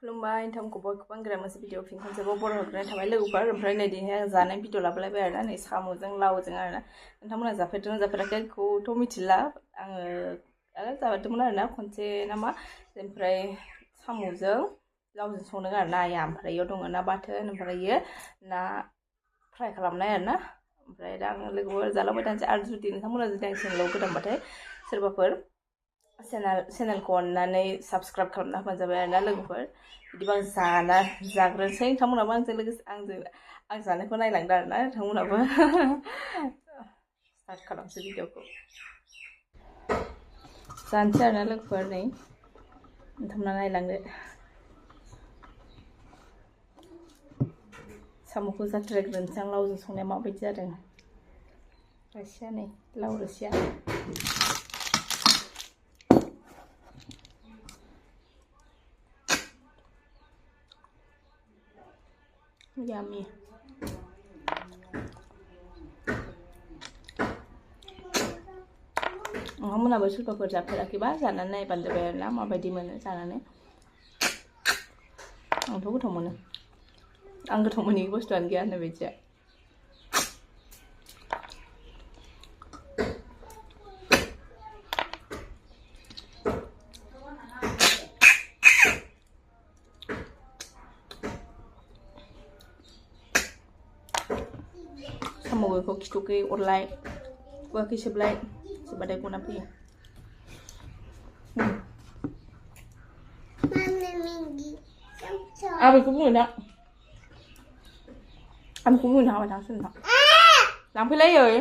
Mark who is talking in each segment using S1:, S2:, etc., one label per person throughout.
S1: खुलुमबाय नोंथांखौ बयखौबो आं मोनसे भिडिअ फिन खनसेबाव बर' होग्रोनाय थाबाय लोगोफोर ओमफ्राय नै दिनैहाय आं जानाय भिडिअ लाबोलायबाय आरोना नै साम'जों लावजों आरोना नोंथांमोना जाफेरदोंना जाफेराखै बेखौथ' मिथिला आङो जाफेरदोंमोन आरोना खनसे नामा ओमफ्राय साम'जों लावजों संदों आरोना आइया ओमफ्राय इयाव दङ ना बाथोन ओमफ्रायो ना फ्राय खालामनाय आरोना ओमफ्राय दा आङो लोगोफोर जालांबाय थानोसै आरो जुदि नोंथांमोना जुदि आं चेनेलाव गोदानबाथाय सोरबाफोर चेनेलखौ अननानै साबस्क्राइब खालामना होबानो जाबाय आरोना लोगोफोर बिदिबा आं जाग्रोनोसै नोंथांमोनाबो आंजों लोगोसे आं जानायखौ नायलांदो आरोना नोंथांमोनाबो स्टार्ट खालामसै भिडिअखौ जानोसै आरोना लोगोफोर नै नोंथांमोना नायलांदो साम'खौ जाथ्रायग्रोनोसै आं लावजों संनाया माबायदि जादों रोसिया नै लाव रोसिया Yummy. नोंथांमोनाबो सोरबाफोर जाफेराखैबा जानानै नायबानो जाबाय आरोना माबायदि मोनो जानानै आंथ' गोथाव मोनो आं गोथाव मोनै बुस्थुआनो गैया होननाय बायदिया साम' गैखौ खिथुखै अरलाय खुगाखै सोबलाय सोबबाथाय गना फैयो आं बेखौ बुंनो दा आं बेखौ बुंनो थाङाबा थांसै नोंथां लांफैलायै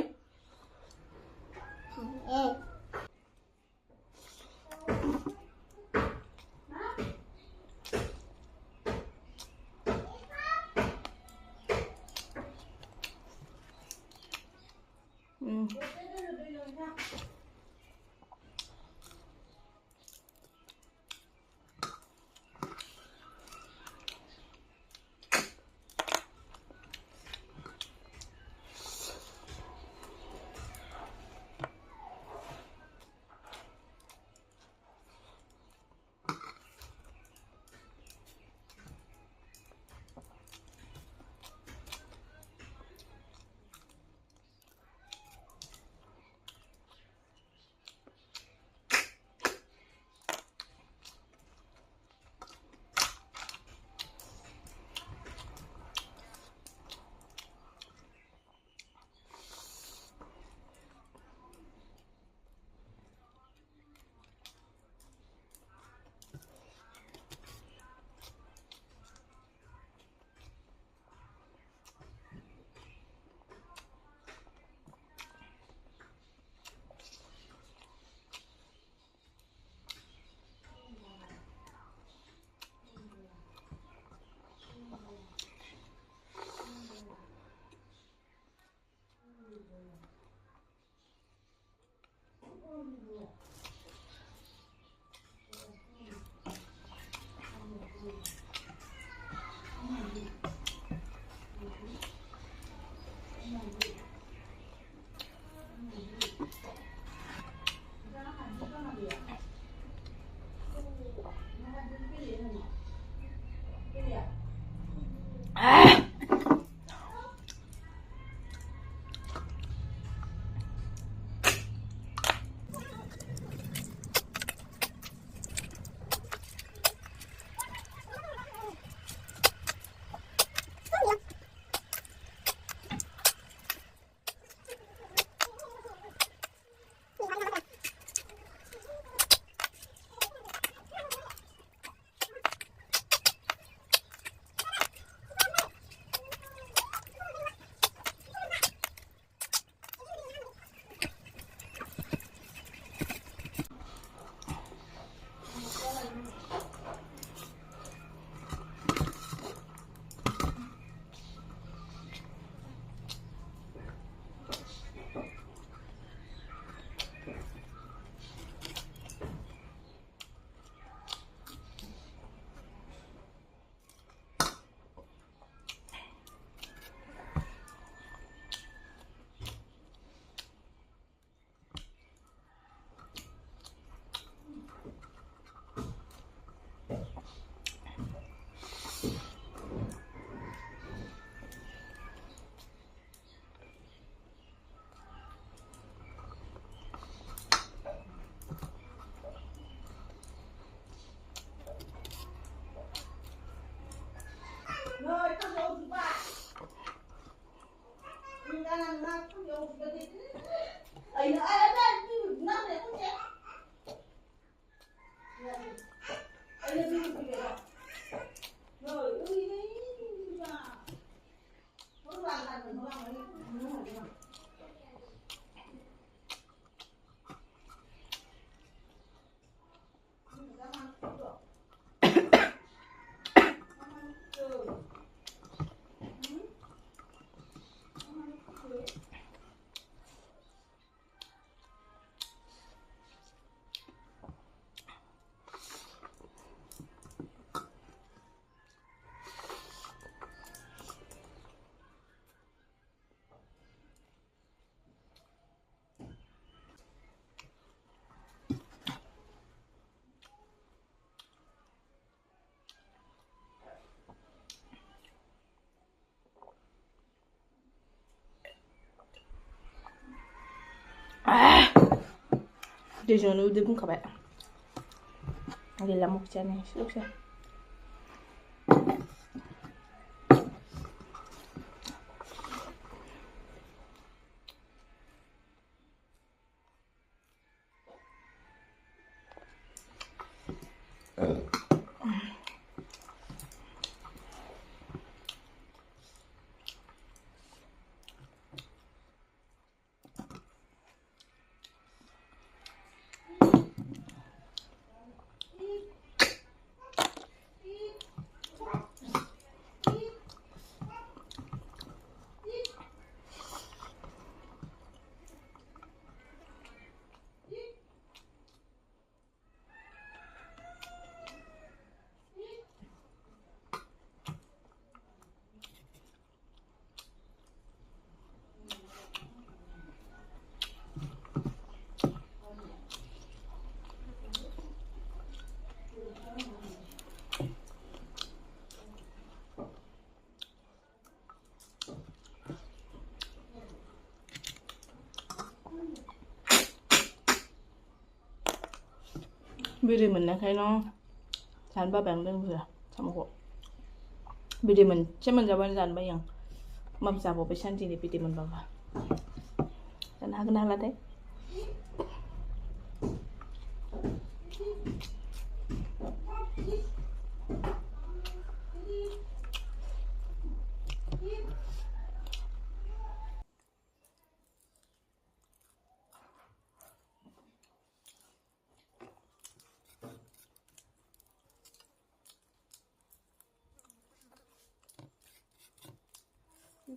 S1: गेजेरावनो उदै बुंखाबाय गैला मखियानो एसेल'सै बिदै मोननायखायनो जानो बाबाय आं लोंबोआ साम'खौ बिदै मोनसे मोनजाबानो जानो बायो आं होमबाबो जाबावबाय सानसेनि बिदै मोनबाबो जानो हागोन ना हालाथाय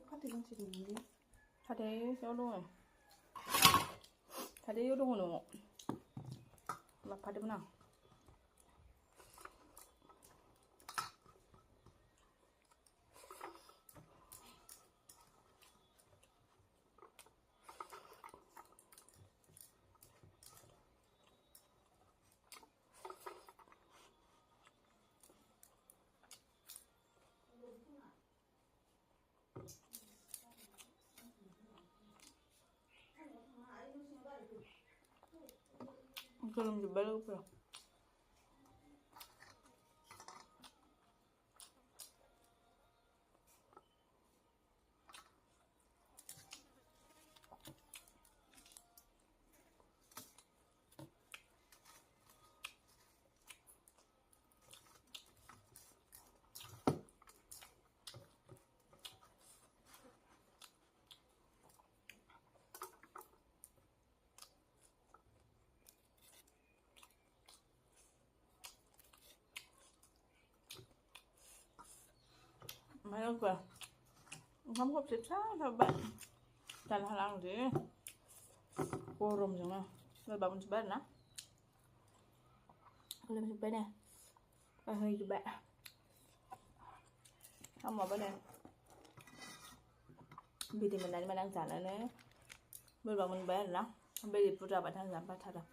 S1: 파대 정책이 뭐지? 파대에서 넣어. 파대 요동을 넣어. 막 파대구나. 그럼 이제 말고요. 말고요. không có thịt sao thôi bạn Thành Hà Lan thì cô rùm rồi mà rồi bà mình chụp nè lên chụp nè bà hơi chụp bạn không mà bên này vì thì mình này mà đang trả lại nữa bây giờ mình bé rồi đó bây giờ phụ ra bạn đang giảm ba thật rồi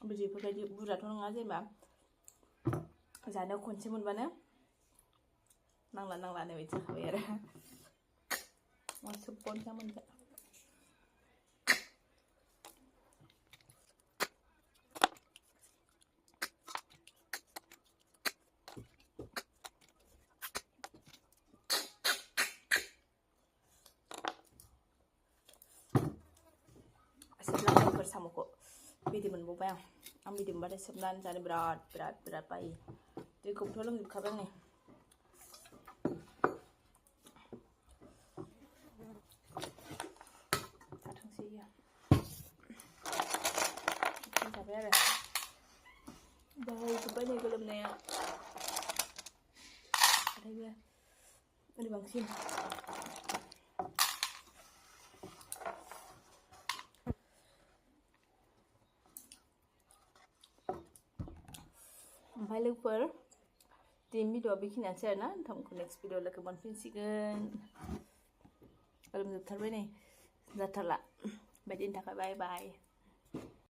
S1: bây giờ phụ ra đi phụ ra thôi ngã gì mà giá đâu còn xem một bên nữa năng là này chắc vậy đấy mau support cho mình vậy sebelah bersama kok video mình buat yang ang video pada sebelah jadi berat bayi jadi kau tolong juga bang nih sampai ada bayi coba nih kalau nih ada dia ada bangsin Bye Looper tim video bikin aja na tunggu next video lagi bonfinsigan kalau menurut terbaik nih sudah terla bye bye